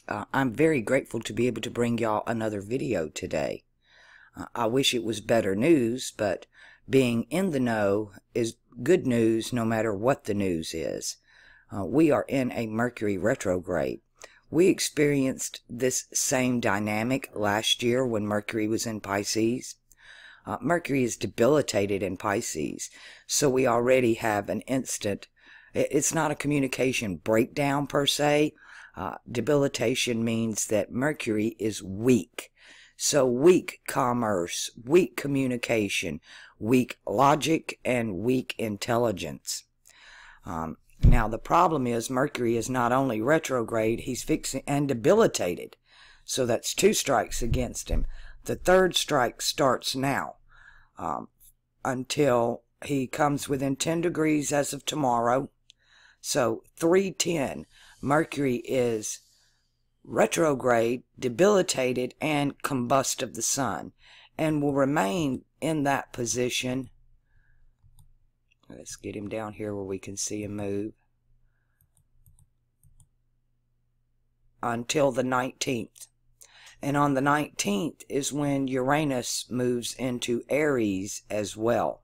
I'm very grateful to be able to bring y'all another video today. I wish it was better news, but being in the know is good news no matter what the news is. We are in a Mercury retrograde. We experienced this same dynamic last year when Mercury was in Pisces. Mercury is debilitated in Pisces, so we already have an instant. It's not a communication breakdown per se. Debilitation means that Mercury is weak. So weak commerce, weak communication, weak logic, and weak intelligence. Now the problem is Mercury is not only retrograde, he's fixing and debilitated. So that's 2 strikes against him. The 3rd strike starts now until he comes within 10 degrees as of tomorrow. So 310, Mercury is retrograde, debilitated, and combust of the sun, and will remain in that position. Let's get him down here where we can see him move until the 19th. And on the 19th is when Uranus moves into Aries as well.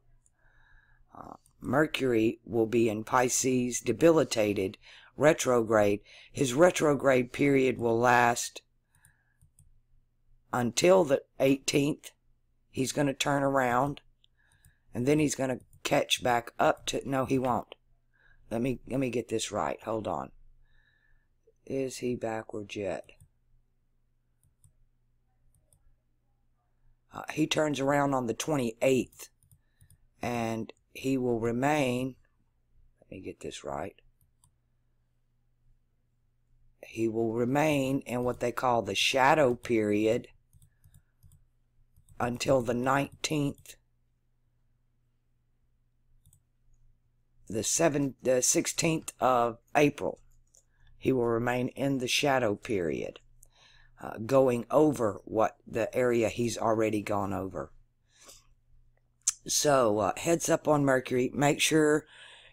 Mercury will be in Pisces, debilitated, retrograde. His retrograde period will last until the 18th. He's going to turn around, and then he's going to catch back up to... No, he won't. Let me get this right. Hold on. Is he backwards yet? He turns around on the 28th, and he will remain... Let me get this right. He will remain in what they call the shadow period until the 19th, the 16th of April. He will remain in the shadow period, going over what the area he's already gone over. So heads up on Mercury. Make sure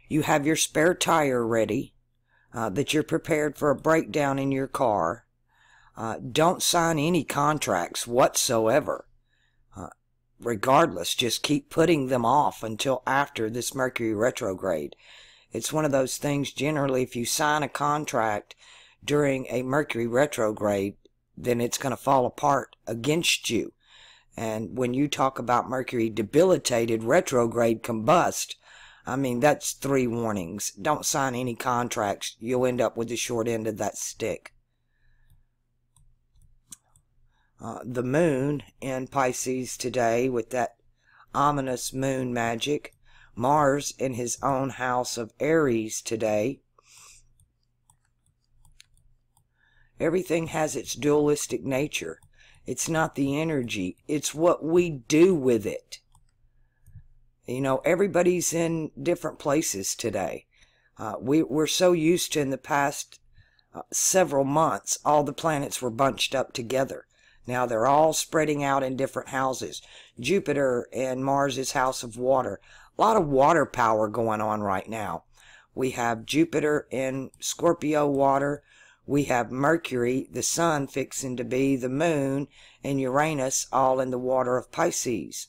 you have your spare tire ready. That you're prepared for a breakdown in your car. Don't sign any contracts whatsoever. Regardless, just keep putting them off until after this Mercury retrograde. It's one of those things, generally, if you sign a contract during a Mercury retrograde, then it's going to fall apart against you. And when you talk about Mercury debilitated, retrograde, combust, I mean, that's 3 warnings. Don't sign any contracts. You'll end up with the short end of that stick. The moon in Pisces today with that ominous moon magic. Mars in his own house of Aries today. Everything has its dualistic nature. It's not the energy. It's what we do with it. You know, everybody's in different places today. We're so used to, in the past several months, all the planets were bunched up together. Now they're all spreading out in different houses. Jupiter and Mars' house of water. A lot of water power going on right now. We have Jupiter in Scorpio water. We have Mercury, the sun, fixing to be the moon, and Uranus all in the water of Pisces.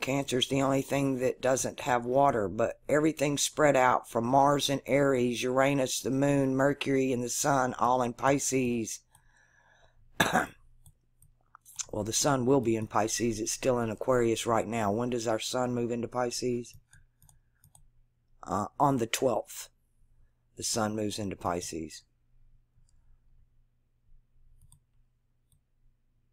Cancer's the only thing that doesn't have water, but everything's spread out from Mars and Aries, Uranus, the moon, Mercury, and the sun, all in Pisces. Well, the sun will be in Pisces. It's still in Aquarius right now. When does our sun move into Pisces? On the 12th. The sun moves into Pisces.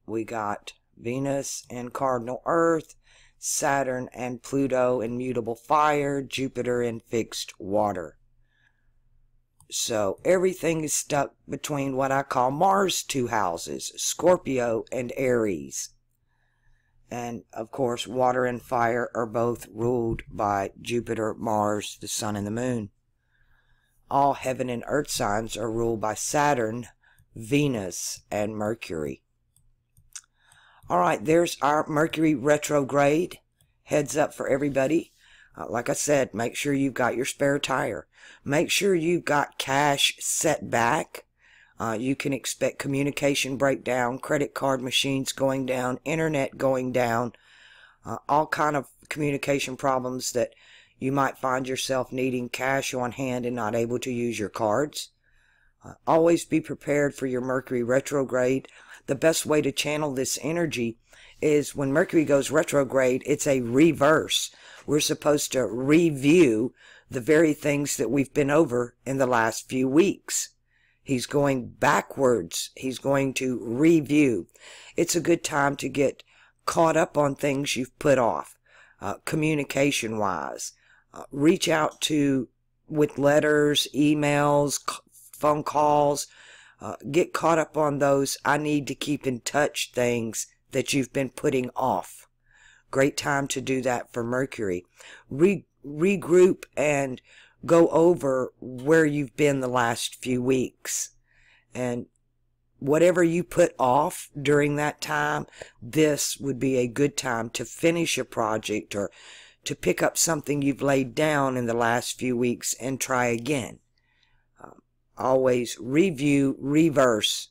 We got Venus and cardinal Earth, Saturn and Pluto in mutable fire, Jupiter in fixed water. So everything is stuck between what I call Mars' 2 houses, Scorpio and Aries. And of course, water and fire are both ruled by Jupiter, Mars, the sun, and the moon. All heaven and earth signs are ruled by Saturn, Venus, and Mercury. Alright, there's our Mercury retrograde. Heads up for everybody. Like I said, make sure you've got your spare tire. Make sure you've got cash set back. You can expect communication breakdown, credit card machines going down, internet going down, all kind of communication problems that you might find yourself needing cash on hand and not able to use your cards. Always be prepared for your Mercury retrograde. The best way to channel this energy is when Mercury goes retrograde, it's a reverse. We're supposed to review the very things that we've been over in the last few weeks. He's going backwards. He's going to review. It's a good time to get caught up on things you've put off, communication-wise. Reach out to with letters, emails, phone calls. Get caught up on those I need to keep in touch things that you've been putting off. Great time to do that for Mercury. Regroup and go over where you've been the last few weeks. And whatever you put off during that time, this would be a good time to finish a project or to pick up something you've laid down in the last few weeks and try again. Always review, reverse.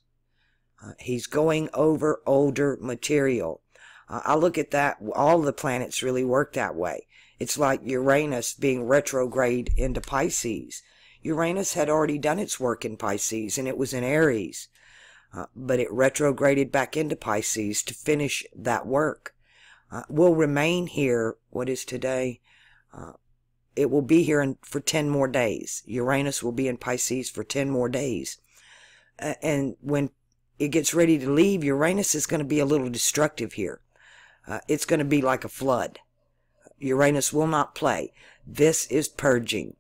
He's going over older material. I look at that, all the planets really work that way. It's like Uranus being retrograde into Pisces. Uranus had already done its work in Pisces, and it was in Aries. But it retrograded back into Pisces to finish that work. Will remain here, what is today? It will be here for 10 more days. Uranus will be in Pisces for 10 more days. And when it gets ready to leave, Uranus is going to be a little destructive here. It's going to be like a flood. Uranus will not play. This is purging.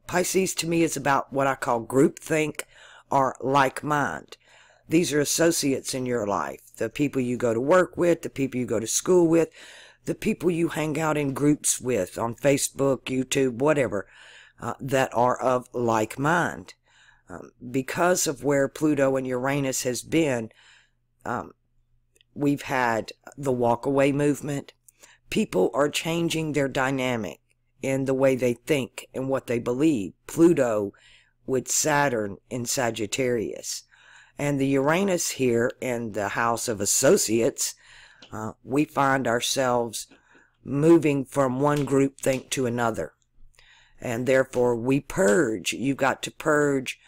Pisces to me is about what I call groupthink or like mind. These are associates in your life. The people you go to work with, the people you go to school with, the people you hang out in groups with on Facebook, YouTube, whatever, that are of like mind. Because of where Pluto and Uranus has been, we've had the walk-away movement. People are changing their dynamic in the way they think and what they believe. Pluto with Saturn in Sagittarius. And the Uranus here in the house of associates, we find ourselves moving from one group think to another. And therefore we purge. You've got to purge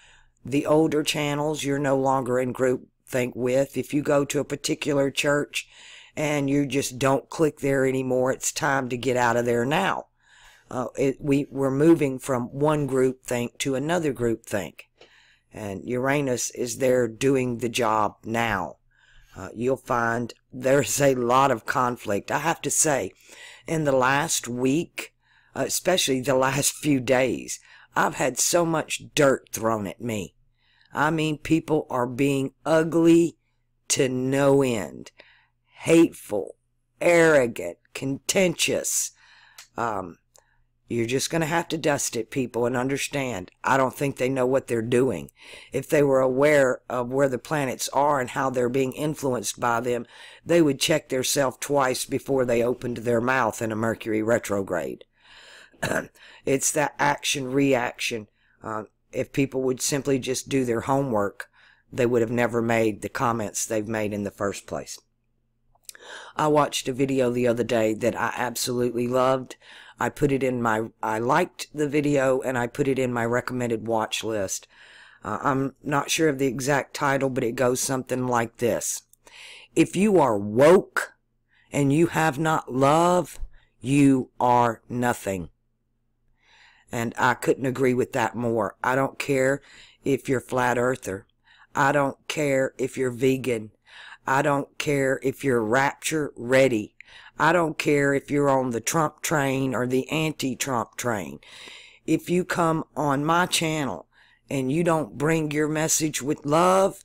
the older channels you're no longer in group think with. If you go to a particular church and you just don't click there anymore, it's time to get out of there now. We're moving from one group think to another group think. And Uranus is there doing the job now. You'll find there's a lot of conflict. I have to say, in the last week, especially the last few days, I've had so much dirt thrown at me. I mean, people are being ugly to no end. Hateful, arrogant, contentious. You're just going to have to dust it, people, and understand. I don't think they know what they're doing. If they were aware of where the planets are and how they're being influenced by them, they would check themselves twice before they opened their mouth in a Mercury retrograde. It's that action-reaction. If people would simply just do their homework, they would have never made the comments they've made in the first place. I watched a video the other day that I absolutely loved. I liked the video and I put it in my recommended watch list. I'm not sure of the exact title, but it goes something like this. If you are woke and you have not love, you are nothing. And I couldn't agree with that more. I don't care if you're flat earther. I don't care if you're vegan. I don't care if you're rapture ready. I don't care if you're on the Trump train or the anti-Trump train. If you come on my channel and you don't bring your message with love,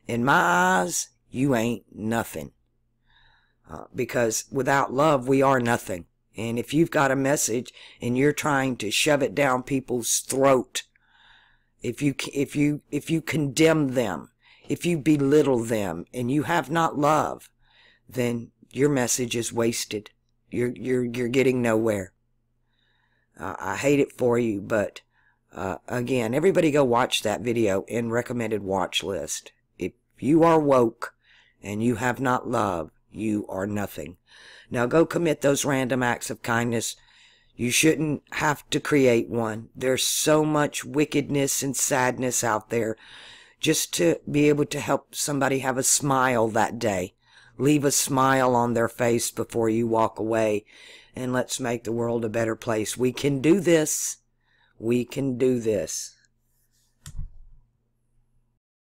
in my eyes, you ain't nothing. Because without love, we are nothing. And if you've got a message and you're trying to shove it down people's throat, if you condemn them, if you belittle them, and you have not love, then your message is wasted. you're getting nowhere. I hate it for you, but again, everybody go watch that video in recommended watch list. If you are woke and you have not love, you are nothing. Now go commit those random acts of kindness. You shouldn't have to create one. There's so much wickedness and sadness out there. Just to be able to help somebody have a smile that day. Leave a smile on their face before you walk away. And let's make the world a better place. We can do this. We can do this.